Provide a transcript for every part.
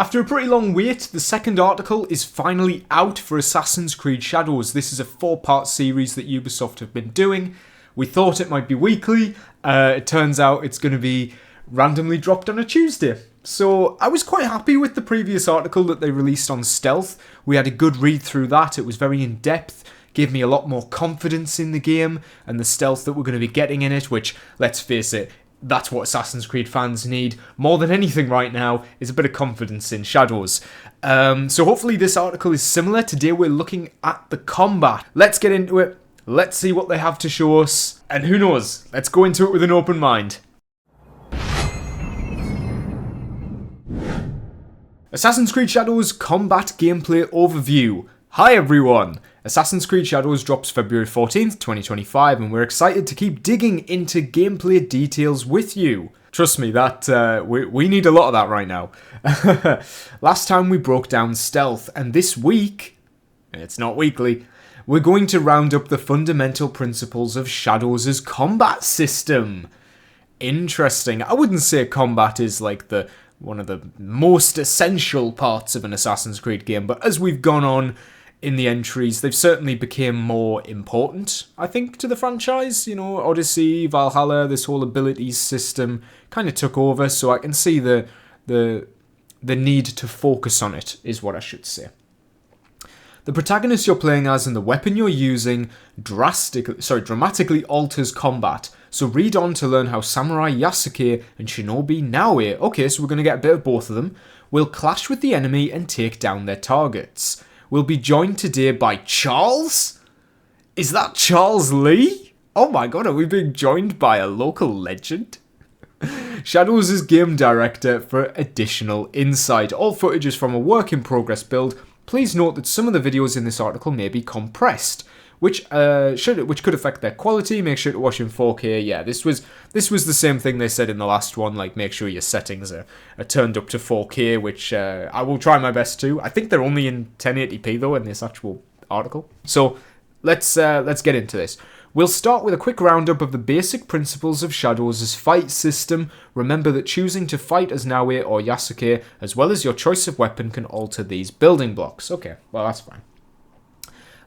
After a pretty long wait, the second article is finally out for Assassin's Creed Shadows. This is a 4-part series that Ubisoft have been doing. We thought it might be weekly. It turns out it's going to be randomly dropped on a Tuesday. So I was quite happy with the previous article that they released on Stealth. We had a good read through that. It was very in-depth, gave me a lot more confidence in the game and the stealth that we're going to be getting in it, which, let's face it, that's what Assassin's Creed fans need more than anything right now, is a bit of confidence in Shadows. So hopefully this article is similar. Today we're looking at the combat. Let's get into it. Let's see what they have to show us. And who knows, let's go into it with an open mind. Assassin's Creed Shadows Combat Gameplay Overview. Hi everyone! Assassin's Creed Shadows drops February 14th, 2025, and we're excited to keep digging into gameplay details with you. Trust me, that we need a lot of that right now. Last time we broke down stealth, and this week, it's not weekly, we're going to round up the fundamental principles of Shadows' combat system. Interesting. I wouldn't say combat is like one of the most essential parts of an Assassin's Creed game, but as we've gone on in the entries, they've certainly become more important, I think, to the franchise. You know, Odyssey, Valhalla, this whole abilities system kind of took over, so I can see the need to focus on it, is what I should say. The protagonist you're playing as and the weapon you're using dramatically alters combat. So read on to learn how Samurai Yasuke and Shinobi Naoe, okay, so we're going to get a bit of both of them, will clash with the enemy and take down their targets. We'll be joined today by Charles? Is that Charles Lee? Oh my god, are we being joined by a local legend? Shadows' game director for additional insight. All footage is from a work-in-progress build. Please note that some of the videos in this article may be compressed, which could affect their quality. Make sure to watch in 4K. Yeah, this was the same thing they said in the last one. Like, make sure your settings are turned up to 4K, which I will try my best to. I think they're only in 1080p though in this actual article. So let's get into this. We'll start with a quick roundup of the basic principles of Shadows' fight system. Remember that choosing to fight as Naoe or Yasuke, as well as your choice of weapon, can alter these building blocks. Okay, well that's fine.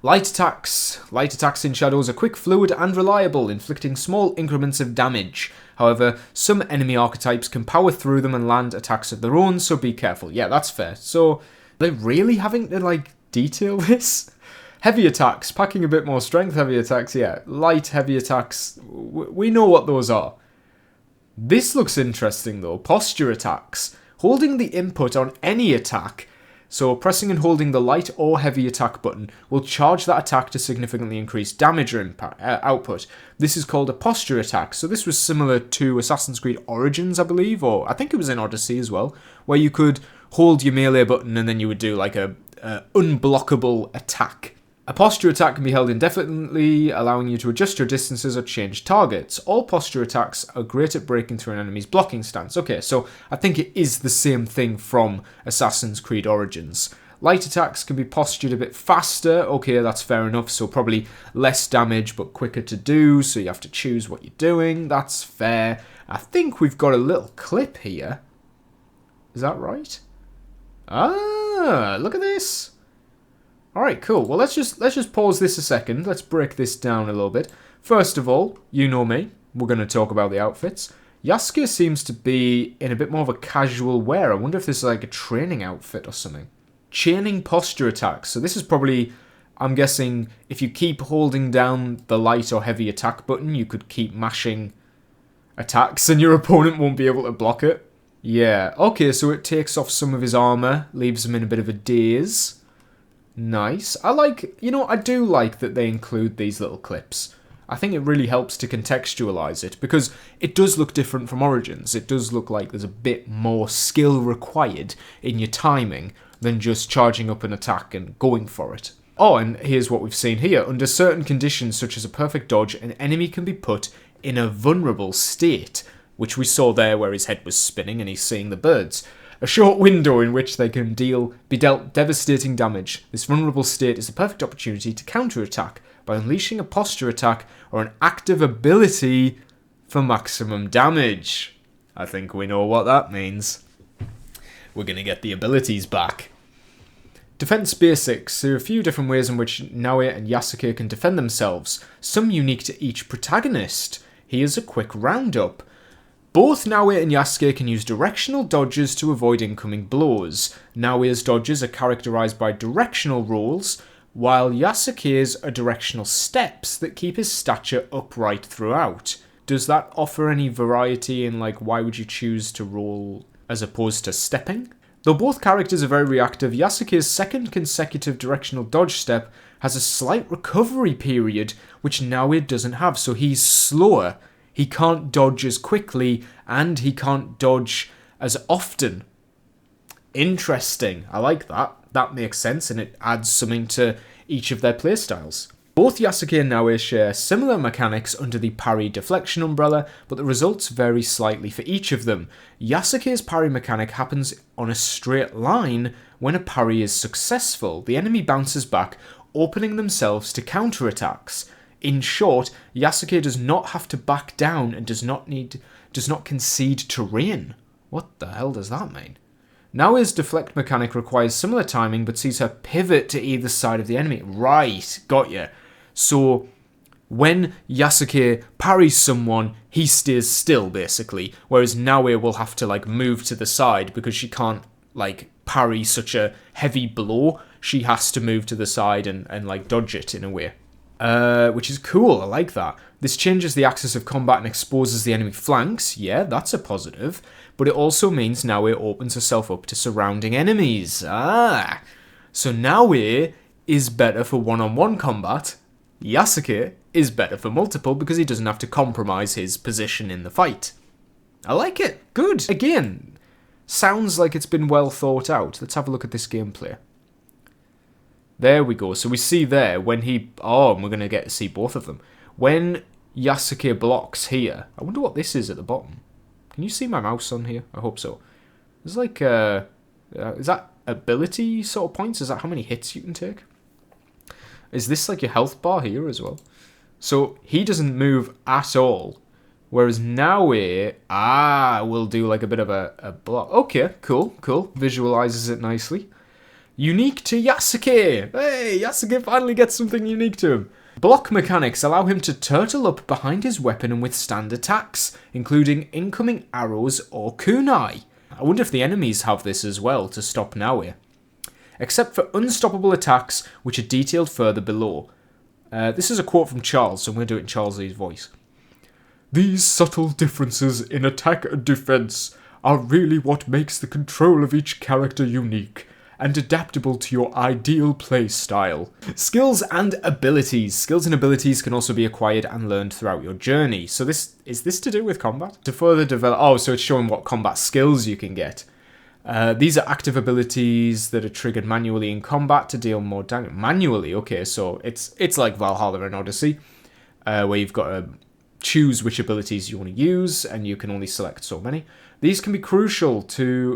Light attacks. Light attacks in Shadows are quick, fluid, and reliable, inflicting small increments of damage. However, some enemy archetypes can power through them and land attacks of their own, so be careful. Yeah, that's fair. So, they're really having to, detail this? Heavy attacks, packing a bit more strength. Heavy attacks, yeah. Light, heavy attacks, we know what those are. This looks interesting, though. Posture attacks. Holding the input on any attack, so pressing and holding the light or heavy attack button, will charge that attack to significantly increase damage or output. This is called a posture attack. So this was similar to Assassin's Creed Origins, I believe, or I think it was in Odyssey as well, where you could hold your melee button and then you would do like a unblockable attack. A posture attack can be held indefinitely, allowing you to adjust your distances or change targets. All posture attacks are great at breaking through an enemy's blocking stance. Okay, so I think it is the same thing from Assassin's Creed Origins. Light attacks can be postured a bit faster. Okay, that's fair enough, so probably less damage but quicker to do, so you have to choose what you're doing. That's fair. I think we've got a little clip here. Is that right? Ah, look at this. Alright, cool. Well, let's just pause this a second. Let's break this down a little bit. First of all, you know me. We're going to talk about the outfits. Yasuke seems to be in a bit more of a casual wear. I wonder if this is like a training outfit or something. Chaining posture attacks. So this is probably, I'm guessing, if you keep holding down the light or heavy attack button, you could keep mashing attacks and your opponent won't be able to block it. Yeah, okay, so it takes off some of his armor, leaves him in a bit of a daze. Nice. I do like that they include these little clips. I think it really helps to contextualize it, because it does look different from Origins. It does look like there's a bit more skill required in your timing than just charging up an attack and going for it. Oh, and here's what we've seen here. Under certain conditions, such as a perfect dodge, an enemy can be put in a vulnerable state, which we saw there where his head was spinning and he's seeing the birds. A short window in which they can be dealt devastating damage. This vulnerable state is the perfect opportunity to counterattack by unleashing a posture attack or an active ability for maximum damage. I think we know what that means. we're going to get the abilities back. Defense basics. There are a few different ways in which Naoe and Yasuke can defend themselves, some unique to each protagonist. Here's a quick roundup. Both Naoe and Yasuke can use directional dodges to avoid incoming blows. Naoe's dodges are characterized by directional rolls, while Yasuke's are directional steps that keep his stature upright throughout. Does that offer any variety in, like, why would you choose to roll as opposed to stepping? Though both characters are very reactive, Yasuke's second consecutive directional dodge step has a slight recovery period, which Naoe doesn't have, so he's slower. He can't dodge as quickly, and he can't dodge as often. Interesting. I like that. That makes sense, and it adds something to each of their playstyles. Both Yasuke and Naoe share similar mechanics under the parry deflection umbrella, but the results vary slightly for each of them. Yasuke's parry mechanic happens on a straight line when a parry is successful. The enemy bounces back, opening themselves to counterattacks. In short, Yasuke does not have to back down and does not concede terrain. What the hell does that mean? Naoe's deflect mechanic requires similar timing, but sees her pivot to either side of the enemy. Right, got ya. So, when Yasuke parries someone, he stays still, basically, whereas Naoe will have to, like, move to the side because she can't, like, parry such a heavy blow. She has to move to the side and like, dodge it in a way. Which is cool, I like that. This changes the axis of combat and exposes the enemy flanks. Yeah, that's a positive. But it also means Naoe opens herself up to surrounding enemies. So Naoe is better for one-on-one combat. Yasuke is better for multiple because he doesn't have to compromise his position in the fight. I like it. Good. Again, sounds like it's been well thought out. Let's have a look at this gameplay. There we go. So we see there when he... Oh, and we're going to get to see both of them. When Yasuke blocks here... I wonder what this is at the bottom. Can you see my mouse on here? I hope so. There's like... is that ability sort of points? Is that how many hits you can take? Is this like your health bar here as well? So he doesn't move at all. Whereas Naoe... will do like a bit of a block. Okay, cool. Visualizes it nicely. Unique to Yasuke! Hey, Yasuke finally gets something unique to him. Block mechanics allow him to turtle up behind his weapon and withstand attacks, including incoming arrows or kunai. I wonder if the enemies have this as well to stop Naoe. Except for unstoppable attacks, which are detailed further below. This is a quote from Charles, so I'm going to do it in Charles' voice. These subtle differences in attack and defense are really what makes the control of each character unique and adaptable to your ideal play style. Skills and abilities. Skills and abilities can also be acquired and learned throughout your journey. So is this to do with combat? To further develop... Oh, so it's showing what combat skills you can get. These are active abilities that are triggered manually in combat to deal more damage. Manually? Okay, so it's like Valhalla and Odyssey, where you've got to choose which abilities you want to use, and you can only select so many. These can be crucial to...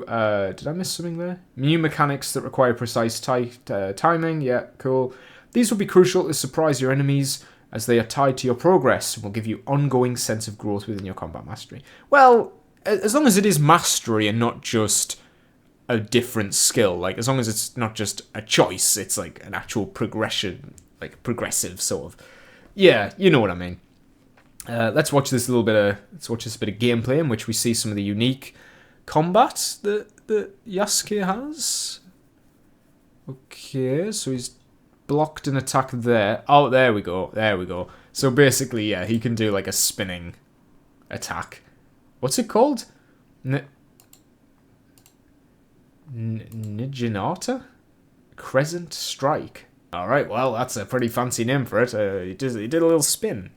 did I miss something there? New mechanics that require precise timing. Yeah, cool. These will be crucial to surprise your enemies as they are tied to your progress and will give you ongoing sense of growth within your combat mastery. Well, as long as it is mastery and not just a different skill. Like, as long as it's not just a choice, it's like an actual progression, like progressive sort of... Yeah, you know what I mean. Let's watch this bit of gameplay in which we see some of the unique combat that Yasuke has. Okay, so he's blocked an attack there. Oh, there we go. So basically, yeah, he can do like a spinning attack. What's it called? Nijinata? Crescent Strike. Alright, well, that's a pretty fancy name for it. He did a little spin.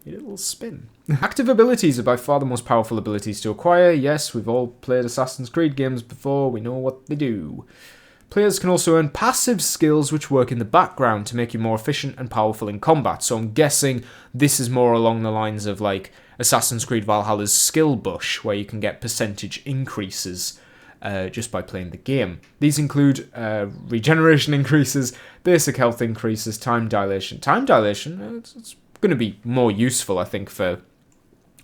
Active abilities are by far the most powerful abilities to acquire. Yes, we've all played Assassin's Creed games before. We know what they do. Players can also earn passive skills which work in the background to make you more efficient and powerful in combat. So I'm guessing this is more along the lines of like Assassin's Creed Valhalla's skill bush, where you can get percentage increases just by playing the game. These include regeneration increases, basic health increases, time dilation. Time dilation, it's going to be more useful, I think, for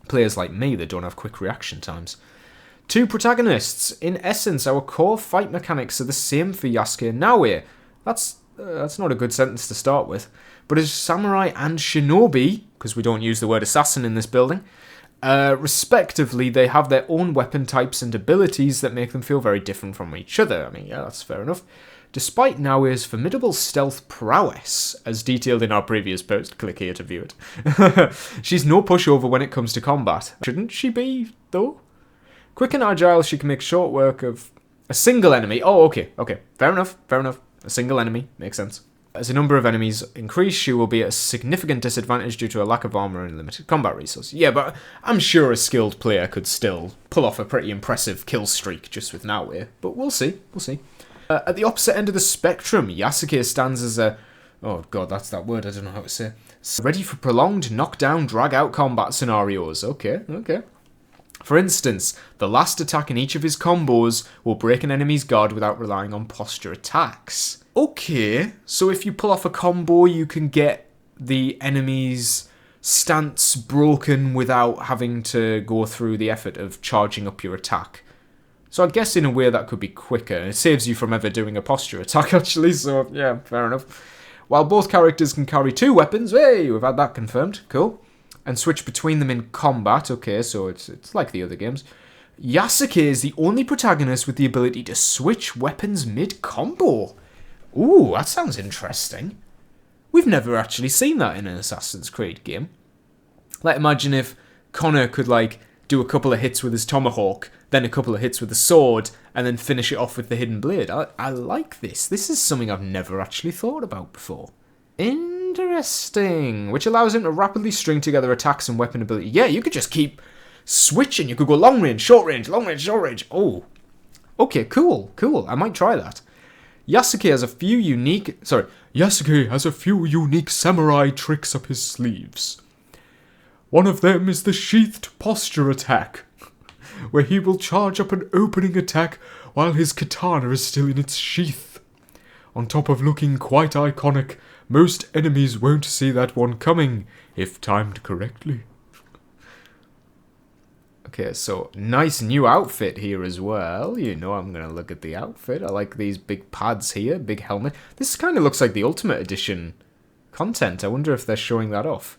players like me that don't have quick reaction times. Two protagonists. In essence, our core fight mechanics are the same for Yasuke and Naoe. That's not a good sentence to start with. But as samurai and shinobi, because we don't use the word assassin in this building, respectively, they have their own weapon types and abilities that make them feel very different from each other. I mean, yeah, that's fair enough. Despite Naoe's formidable stealth prowess, as detailed in our previous post, click here to view it, she's no pushover when it comes to combat. Shouldn't she be, though? Quick and agile, she can make short work of a single enemy. Oh, okay. Fair enough. A single enemy. Makes sense. As the number of enemies increase, she will be at a significant disadvantage due to a lack of armor and limited combat resources. Yeah, but I'm sure a skilled player could still pull off a pretty impressive kill streak just with Naoe. But we'll see. At the opposite end of the spectrum, Yasuke stands as a... Oh god, that's that word I don't know how to say. Ready for prolonged knockdown, drag-out combat scenarios. Okay. For instance, the last attack in each of his combos will break an enemy's guard without relying on posture attacks. Okay, so if you pull off a combo, you can get the enemy's stance broken without having to go through the effort of charging up your attack. So I guess in a way that could be quicker. It saves you from ever doing a posture attack, actually, so yeah, fair enough. While both characters can carry two weapons, hey, we've had that confirmed, cool. And switch between them in combat. Okay, so it's like the other games. Yasuke is the only protagonist with the ability to switch weapons mid-combo. Ooh, that sounds interesting. We've never actually seen that in an Assassin's Creed game. Like, imagine if Connor could, like, do a couple of hits with his tomahawk, then a couple of hits with the sword, and then finish it off with the hidden blade. I like this. This is something I've never actually thought about before. Interesting. Which allows him to rapidly string together attacks and weapon ability. Yeah, you could just keep switching. You could go long range, short range, long range, short range. Oh. Okay, cool. I might try that. Yasuke has a few unique samurai tricks up his sleeves. One of them is the sheathed posture attack, where he will charge up an opening attack while his katana is still in its sheath. On top of looking quite iconic, most enemies won't see that one coming, if timed correctly. Okay, so nice new outfit here as well. You know I'm going to look at the outfit. I like these big pads here, big helmet. This kind of looks like the Ultimate Edition content. I wonder if they're showing that off.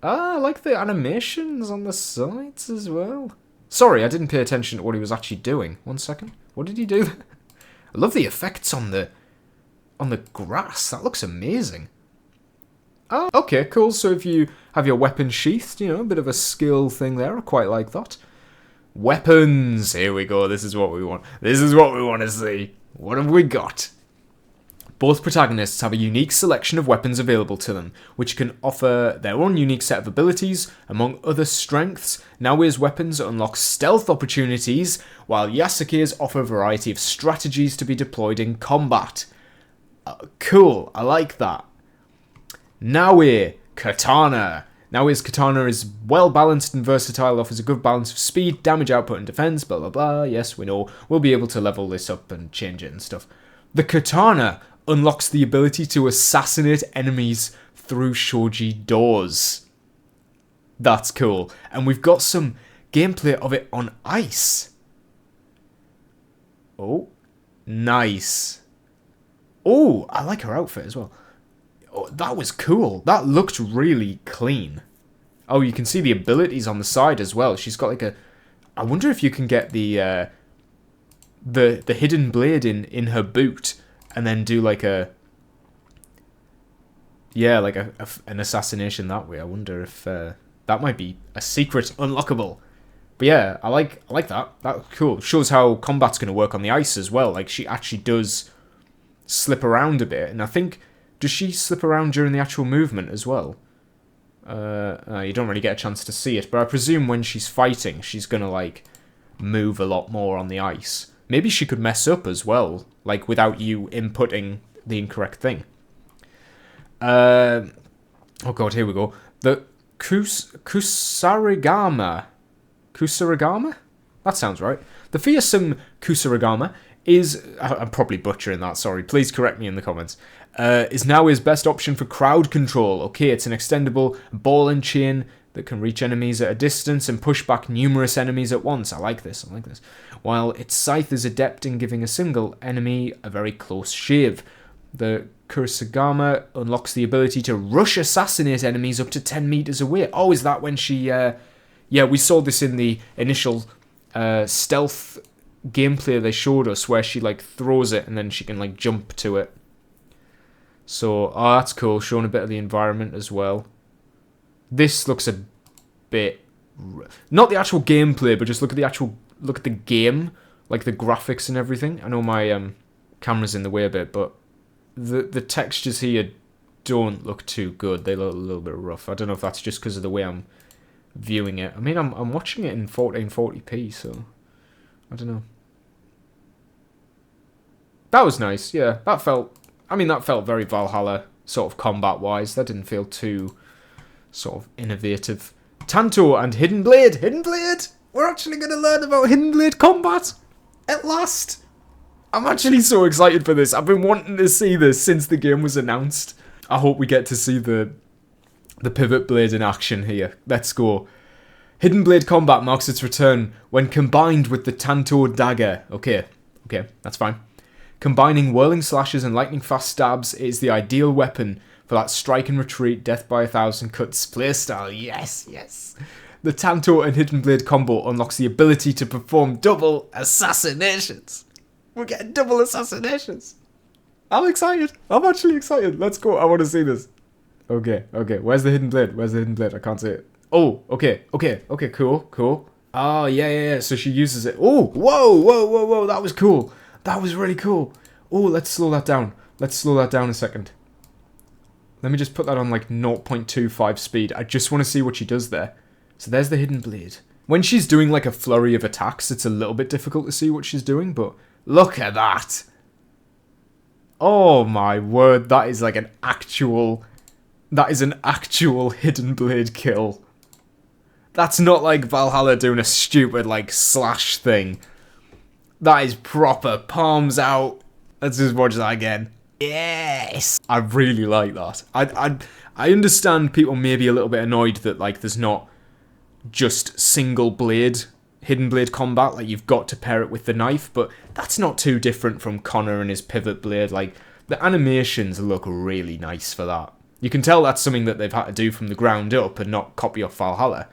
Ah, I like the animations on the sides as well. Sorry, I didn't pay attention to what he was actually doing. 1 second. What did he do? I love the effects on the grass. That looks amazing. Oh, okay, cool. So if you have your weapon sheathed, you know, a bit of a skill thing there. I quite like that. Weapons. Here we go. This is what we want. This is what we want to see. What have we got? Both protagonists have a unique selection of weapons available to them, which can offer their own unique set of abilities. Among other strengths, Naoe's weapons unlock stealth opportunities, while Yasuke's offer a variety of strategies to be deployed in combat. Cool, I like that. Naoe, katana. Naoe's katana is well balanced and versatile, offers a good balance of speed, damage output and defense, blah blah blah. Yes, we know. We'll be able to level this up and change it and stuff. The katana unlocks the ability to assassinate enemies through shoji doors. That's cool. And we've got some gameplay of it on ice. Oh, nice. Oh, I like her outfit as well. Oh, that was cool. That looked really clean. Oh, you can see the abilities on the side as well. She's got like a... I wonder if you can get the hidden blade in her boot and then do like a... Yeah, like an assassination that way. I wonder if that might be a secret unlockable. But yeah, I like that. That's cool. Shows how combat's going to work on the ice as well. Like, she actually does slip around a bit. And I think... Does she slip around during the actual movement as well? You don't really get a chance to see it. But I presume when she's fighting, she's going to, like, move a lot more on the ice. Maybe she could mess up as well. Like, without you inputting the incorrect thing. Oh god, here we go. The Kusarigama. Kusarigama? That sounds right. The fearsome Kusarigama is... I'm probably butchering that, sorry. Please correct me in the comments. Is now his best option for crowd control. Okay, it's an extendable ball and chain that can reach enemies at a distance and push back numerous enemies at once. I like this, I like this. While its scythe is adept in giving a single enemy a very close shave. The Kurosagama unlocks the ability to rush assassinate enemies up to 10 meters away. Oh, is that when she... yeah, we saw this in the initial stealth gameplay they showed us, where she, like, throws it and then she can, like, jump to it. So, oh, that's cool. Showing a bit of the environment as well. This looks a bit... Not the actual gameplay, but just look at the game. Like, the graphics and everything. I know my camera's in the way a bit, but the textures here don't look too good. They look a little bit rough. I don't know if that's just because of the way I'm viewing it. I mean, I'm watching it in 1440p, so... I don't know. That was nice, yeah. That felt very Valhalla, sort of combat-wise. That didn't feel too... sort of innovative. Tanto and Hidden Blade! Hidden Blade! We're actually going to learn about Hidden Blade combat! At last! I'm actually so excited for this. I've been wanting to see this since the game was announced. I hope we get to see the pivot blade in action here. Let's go. Hidden Blade combat marks its return when combined with the Tanto dagger. Okay, that's fine. Combining whirling slashes and lightning fast stabs is the ideal weapon for that strike and retreat, death by 1,000 cuts playstyle. Yes, yes. The Tanto and Hidden Blade combo unlocks the ability to perform double assassinations. We're getting double assassinations. I'm excited. I'm actually excited. Let's go. I want to see this. Okay. Where's the Hidden Blade? I can't see it. Oh, okay. Cool. Oh, yeah. So she uses it. Oh, whoa. That was cool. That was really cool. Oh, let's slow that down. A second. Let me just put that on like 0.25 speed. I just want to see what she does there. So there's the Hidden Blade. When she's doing like a flurry of attacks, it's a little bit difficult to see what she's doing, but look at that. Oh my word, that is an actual Hidden Blade kill. That's not like Valhalla doing a stupid like slash thing. That is proper palms out. Let's just watch that again. Yes! I really like that. I understand people may be a little bit annoyed that like there's not just single blade Hidden Blade combat, like you've got to pair it with the knife, but that's not too different from Connor and his pivot blade. Like the animations look really nice for that. You can tell that's something that they've had to do from the ground up and not copy off Valhalla.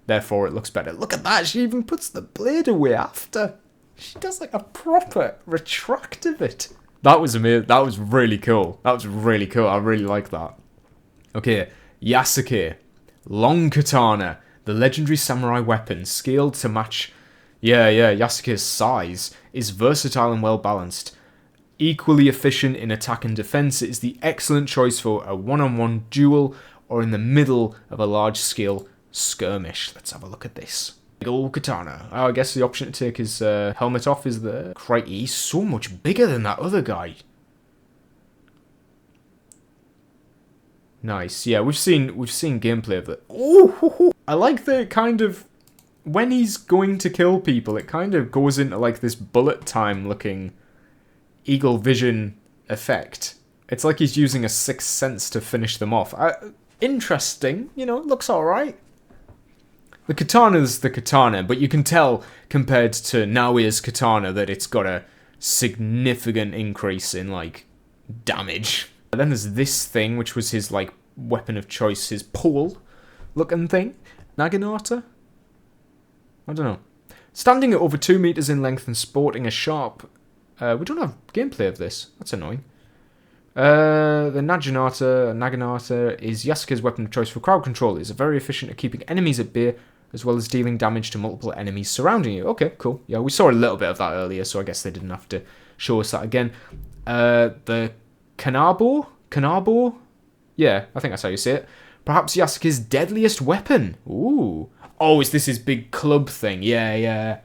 Therefore it looks better. Look at that, she even puts the blade away after. She does like a proper retract of it. That was amazing. That was really cool. I really like that. Okay, Yasuke. Long katana. The legendary samurai weapon, scaled to match... Yeah, Yasuke's size, is versatile and well balanced. Equally efficient in attack and defense, it is the excellent choice for a one-on-one duel or in the middle of a large-scale skirmish. Let's have a look at this. Big old katana. Oh, I guess the option to take his helmet off is there. Crikey, he's so much bigger than that other guy. Nice. Yeah, we've seen gameplay of it. Ooh, I like the kind of when he's going to kill people, it kind of goes into like this bullet time looking eagle vision effect. It's like he's using a sixth sense to finish them off. Interesting, you know, looks alright. The katana's the katana, but you can tell compared to Naoe's katana that it's got a significant increase in like damage. And then there's this thing, which was his like weapon of choice, his pole looking thing. Naginata? I don't know. Standing at over 2 meters in length and sporting a sharp... we don't have gameplay of this. That's annoying. The Naginata is Yasuke's weapon of choice for crowd control. It is very efficient at keeping enemies at bay, as well as dealing damage to multiple enemies surrounding you. Okay, cool. Yeah, we saw a little bit of that earlier, so I guess they didn't have to show us that again. The Kanabo? Yeah, I think that's how you say it. Perhaps Yasuke's deadliest weapon. Ooh. Oh, is this his big club thing? Yeah.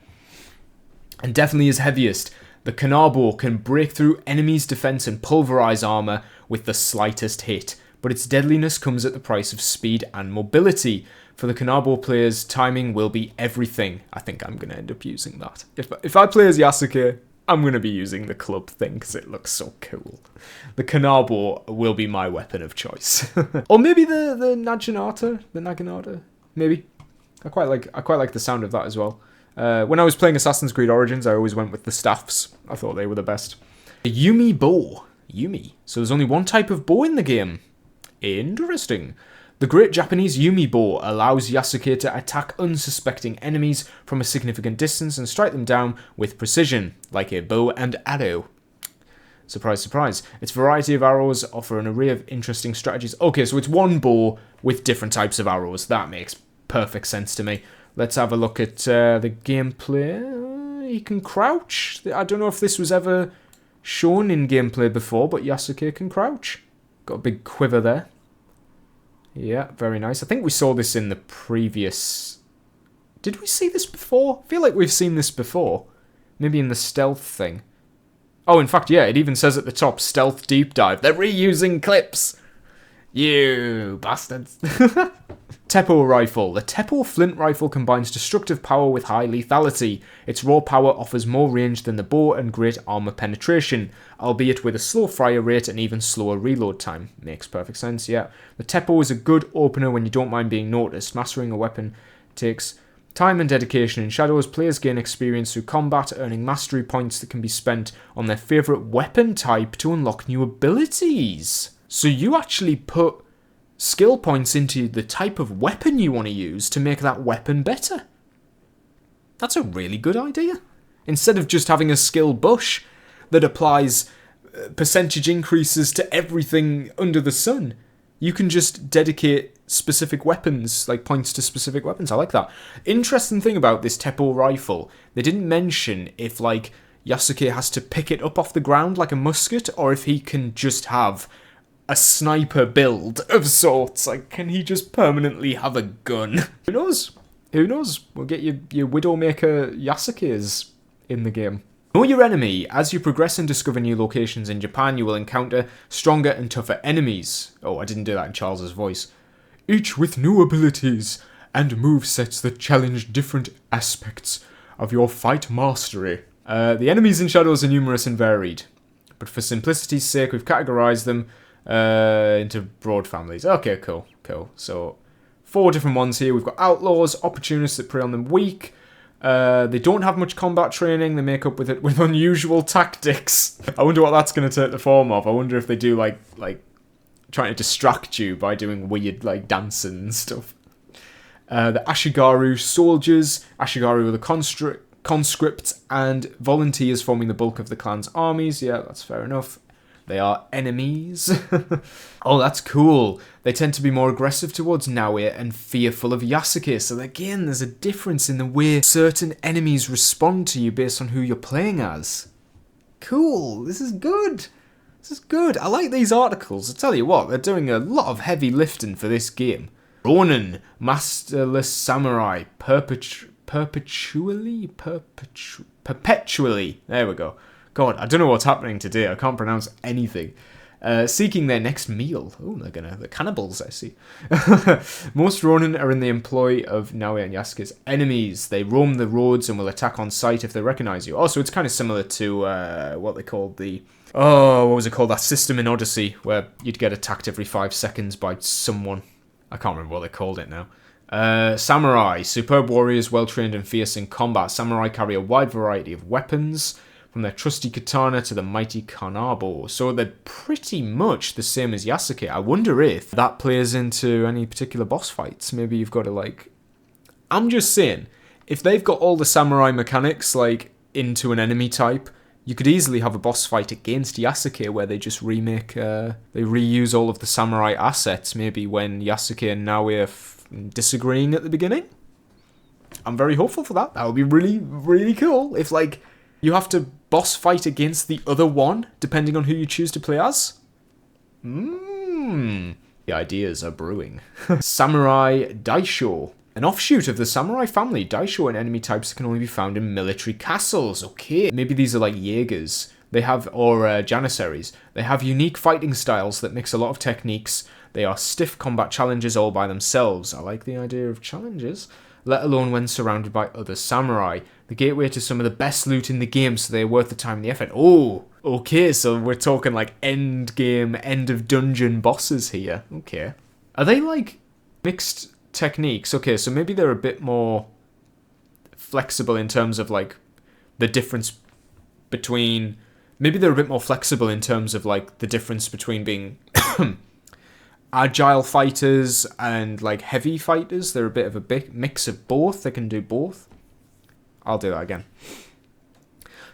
And definitely his heaviest. The Kanabo can break through enemies' defense and pulverize armor with the slightest hit, but its deadliness comes at the price of speed and mobility. For the Kanabo players, timing will be everything. I think I'm going to end up using that. If I play as Yasuke, I'm going to be using the club thing because it looks so cool. The Kanabo will be my weapon of choice. Or maybe the Naginata? The Naginata? maybe. I quite like the sound of that as well. When I was playing Assassin's Creed Origins, I always went with the staffs. I thought they were the best. The Yumi bow. Yumi. So there's only one type of bow in the game. Interesting. The Great Japanese Yumi bow allows Yasuke to attack unsuspecting enemies from a significant distance and strike them down with precision, like a bow and arrow. Surprise, surprise. Its variety of arrows offer an array of interesting strategies. Okay, so it's one bow with different types of arrows. That makes perfect sense to me. Let's have a look at the gameplay. You can crouch. I don't know if this was ever shown in gameplay before, but Yasuke can crouch. Got a big quiver there. Yeah, very nice. I think we saw this in the previous... Did we see this before? I feel like we've seen this before. Maybe in the stealth thing. Oh, in fact, yeah, it even says at the top, stealth deep dive. They're reusing clips. You bastards. Teppo rifle. The Teppo flint rifle combines destructive power with high lethality. Its raw power offers more range than the bow and great armor penetration, albeit with a slow fire rate and even slower reload time. Makes perfect sense, yeah. The Teppo is a good opener when you don't mind being noticed. Mastering a weapon takes time and dedication. In Shadows, players gain experience through combat, earning mastery points that can be spent on their favourite weapon type to unlock new abilities. So you actually put skill points into the type of weapon you want to use to make that weapon better. That's a really good idea. Instead of just having a skill bush that applies percentage increases to everything under the sun, you can just dedicate specific weapons, like points to specific weapons. I like that. Interesting thing about this Teppo rifle, they didn't mention if, like, Yasuke has to pick it up off the ground like a musket, or if he can just have a sniper build of sorts. Like, can he just permanently have a gun? Who knows? Who knows? We'll get your Widowmaker Yasuke's in the game. Know your enemy. As you progress and discover new locations in Japan, you will encounter stronger and tougher enemies. Oh, I didn't do that in Charles's voice. Each with new abilities and movesets that challenge different aspects of your fight mastery. The enemies in Shadows are numerous and varied, but for simplicity's sake, we've categorized them into broad families. Okay, cool. So, 4 different ones here. We've got outlaws, opportunists that prey on the weak. They don't have much combat training. They make up with it with unusual tactics. I wonder what that's going to take the form of. I wonder if they do like trying to distract you by doing weird like dancing and stuff. The Ashigaru soldiers. Ashigaru are the conscripts and volunteers forming the bulk of the clan's armies. Yeah, that's fair enough. They are enemies. Oh, that's cool. They tend to be more aggressive towards Naoe and fearful of Yasuke. So again, there's a difference in the way certain enemies respond to you based on who you're playing as. Cool. This is good. This is good. I like these articles. I tell you what, they're doing a lot of heavy lifting for this game. Ronin, masterless samurai, perpetually. There we go. God, I don't know what's happening today. I can't pronounce anything. Seeking their next meal. Oh, they're cannibals, I see. Most Ronin are in the employ of Naoe and Yasuke's enemies. They roam the roads and will attack on sight if they recognize you. Also, it's kind of similar to what they called the... Oh, what was it called? That system in Odyssey where you'd get attacked every 5 seconds by someone. I can't remember what they called it now. Samurai. Superb warriors, well-trained and fierce in combat. Samurai carry a wide variety of weapons, from their trusty katana to the mighty kanabo. So they're pretty much the same as Yasuke. I wonder if that plays into any particular boss fights. Maybe you've got to, like... I'm just saying, if they've got all the samurai mechanics, like, into an enemy type, you could easily have a boss fight against Yasuke where they just remake... they reuse all of the samurai assets, maybe when Yasuke and Naoe are disagreeing at the beginning. I'm very hopeful for that. That would be really, really cool. If, like, you have to boss fight against the other one, depending on who you choose to play as. The ideas are brewing. Samurai Daisho. An offshoot of the samurai family, Daisho and enemy types can only be found in military castles. Okay, maybe these are like Jaegers. They have, or Janissaries. They have unique fighting styles that mix a lot of techniques. They are stiff combat challenges all by themselves. I like the idea of challenges. Let alone when surrounded by other samurai. The gateway to some of the best loot in the game, so they're worth the time and the effort. Oh, okay, so we're talking like end game, end of dungeon bosses here. Okay. Are they like mixed techniques. Okay, so maybe they're a bit more flexible in terms of like the difference between. Maybe they're a bit more flexible in terms of like the difference between being agile fighters and like heavy fighters. They're a bit of a big mix of both. They can do both. I'll do that again.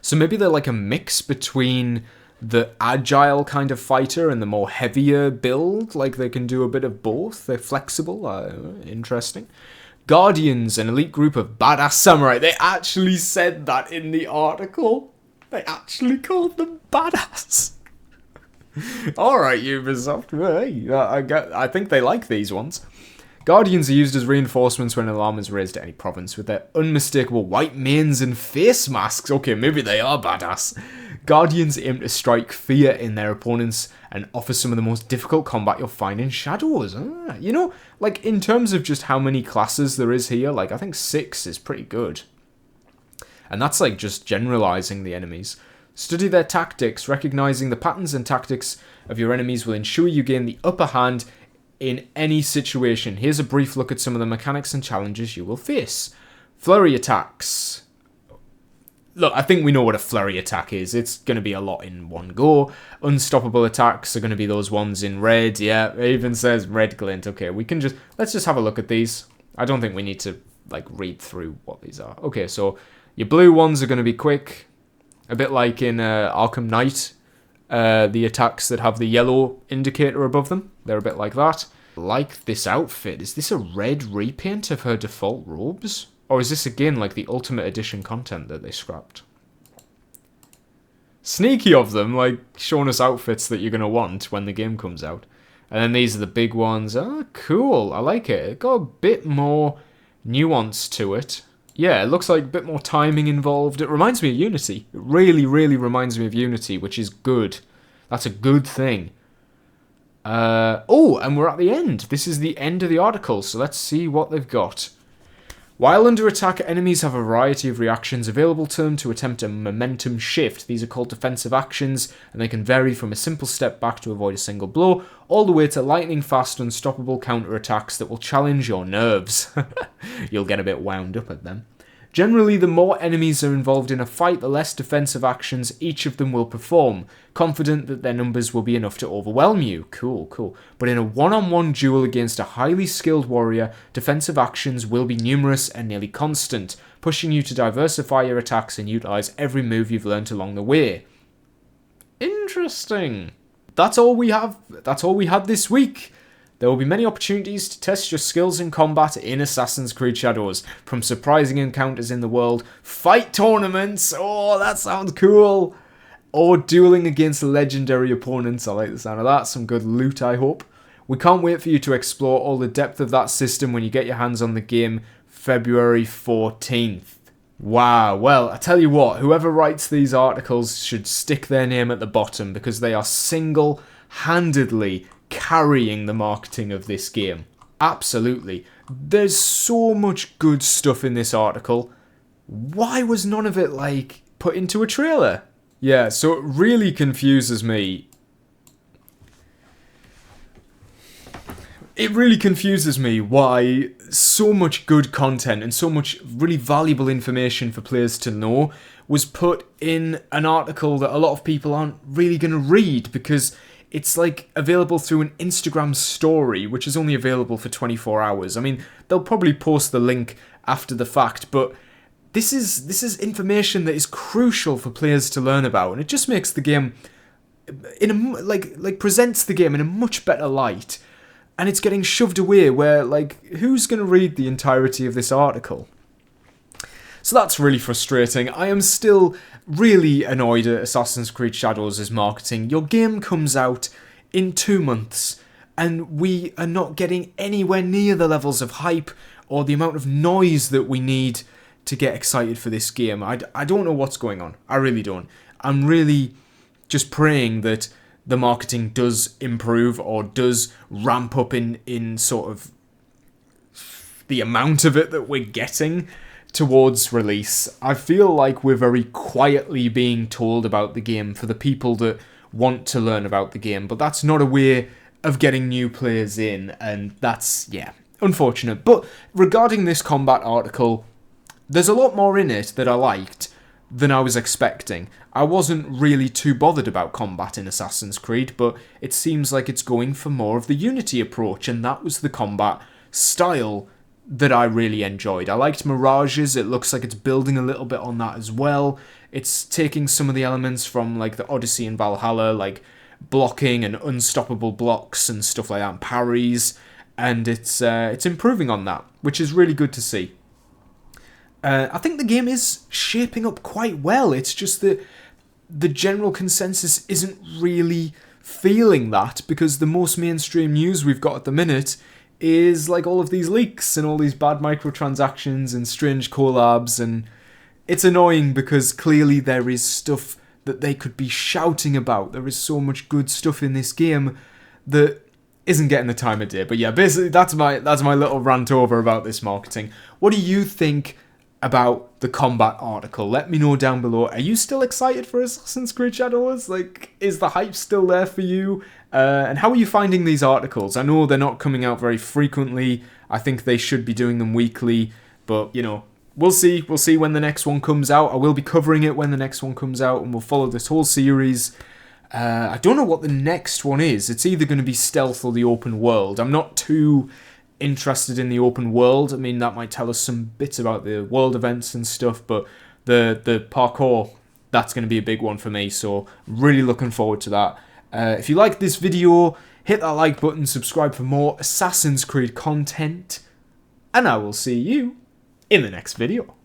So maybe they're like a mix between the agile kind of fighter and the more heavier build. Like they can do a bit of both. They're flexible. Interesting. Guardians, an elite group of badass samurai. They actually said that in the article. They actually called them badass. Alright, Ubisoft. I think they like these ones. Guardians are used as reinforcements when an alarm is raised at any province with their unmistakable white manes and face masks. Okay, maybe they are badass. Guardians aim to strike fear in their opponents and offer some of the most difficult combat you'll find in Shadows. You know, like in terms of just how many classes there is here, like I think 6 is pretty good. And that's like just generalizing the enemies. Study their tactics. Recognizing the patterns and tactics of your enemies will ensure you gain the upper hand in any situation. Here's a brief look at some of the mechanics and challenges you will face. Flurry attacks. Look, I think we know what a flurry attack is. It's going to be a lot in one go. Unstoppable attacks are going to be those ones in red. Yeah, it even says red glint. Okay, let's just have a look at these. I don't think we need to like read through what these are. Okay, so your blue ones are going to be quick. A bit like in Arkham Knight, the attacks that have the yellow indicator above them. They're a bit like that. Like this outfit. Is this a red repaint of her default robes? Or is this again like the Ultimate Edition content that they scrapped? Sneaky of them, like showing us outfits that you're going to want when the game comes out. And then these are the big ones. Oh, cool. I like it. It got a bit more nuance to it. Yeah, it looks like a bit more timing involved. It reminds me of Unity. It really, really reminds me of Unity, which is good. That's a good thing. Oh, and we're at the end. This is the end of the article, so let's see what they've got. While under attack, enemies have a variety of reactions available to them to attempt a momentum shift. These are called defensive actions, and they can vary from a simple step back to avoid a single blow, all the way to lightning-fast, unstoppable counter-attacks that will challenge your nerves. You'll get a bit wound up at them. Generally, the more enemies are involved in a fight, the less defensive actions each of them will perform, confident that their numbers will be enough to overwhelm you. Cool, cool. But in a one-on-one duel against a highly skilled warrior, defensive actions will be numerous and nearly constant, pushing you to diversify your attacks and utilize every move you've learnt along the way. Interesting. That's all we have. That's all we had this week. There will be many opportunities to test your skills in combat in Assassin's Creed Shadows, from surprising encounters in the world, fight tournaments, oh that sounds cool, or dueling against legendary opponents. I like the sound of that, some good loot I hope. We can't wait for you to explore all the depth of that system when you get your hands on the game February 14th. Wow, well, I tell you what, whoever writes these articles should stick their name at the bottom because they are single-handedly carrying the marketing of this game. Absolutely. There's so much good stuff in this article. Why was none of it, like, put into a trailer? Yeah, so it really confuses me. It really confuses me why so much good content and so much really valuable information for players to know was put in an article that a lot of people aren't really going to read because it's like available through an Instagram story, which is only available for 24 hours. I mean, they'll probably post the link after the fact, but this is information that is crucial for players to learn about, and it just makes the game in a like presents the game in a much better light. And it's getting shoved away where, like, who's going to read the entirety of this article? So that's really frustrating. I am still really annoyed at Assassin's Creed Shadows' marketing. Your game comes out in 2 months, and we are not getting anywhere near the levels of hype or the amount of noise that we need to get excited for this game. I don't know what's going on. I really don't. I'm really just praying that the marketing does improve or does ramp up in sort of the amount of it that we're getting towards release. I feel like we're very quietly being told about the game for the people that want to learn about the game, but that's not a way of getting new players in, and that's, yeah, unfortunate. But regarding this combat article, there's a lot more in it that I liked than I was expecting. I wasn't really too bothered about combat in Assassin's Creed, but it seems like it's going for more of the Unity approach, and that was the combat style that I really enjoyed. I liked Mirage's. It looks like it's building a little bit on that as well. It's taking some of the elements from like the Odyssey and Valhalla, like blocking and unstoppable blocks and stuff like that, and parries, and it's improving on that, which is really good to see. I think the game is shaping up quite well. It's just that the general consensus isn't really feeling that, because the most mainstream news we've got at the minute is like all of these leaks and all these bad microtransactions and strange collabs, and it's annoying because clearly there is stuff that they could be shouting about. There is so much good stuff in this game that isn't getting the time of day. But yeah, basically that's my little rant over about this marketing. What do you think about the combat article? Let me know down below. Are you still excited for Assassin's Creed Shadows? Like, is the hype still there for you? And how are you finding these articles? I know they're not coming out very frequently. I think they should be doing them weekly, but you know, we'll see. We'll see when the next one comes out. I will be covering it when the next one comes out, and we'll follow this whole series. I don't know what the next one is. It's either going to be stealth or the open world. I'm not too interested in the open world. I mean, that might tell us some bits about the world events and stuff, but the parkour, that's going to be a big one for me, so I'm really looking forward to that. If you like this video, hit that like button, subscribe for more Assassin's Creed content, and I will see you in the next video.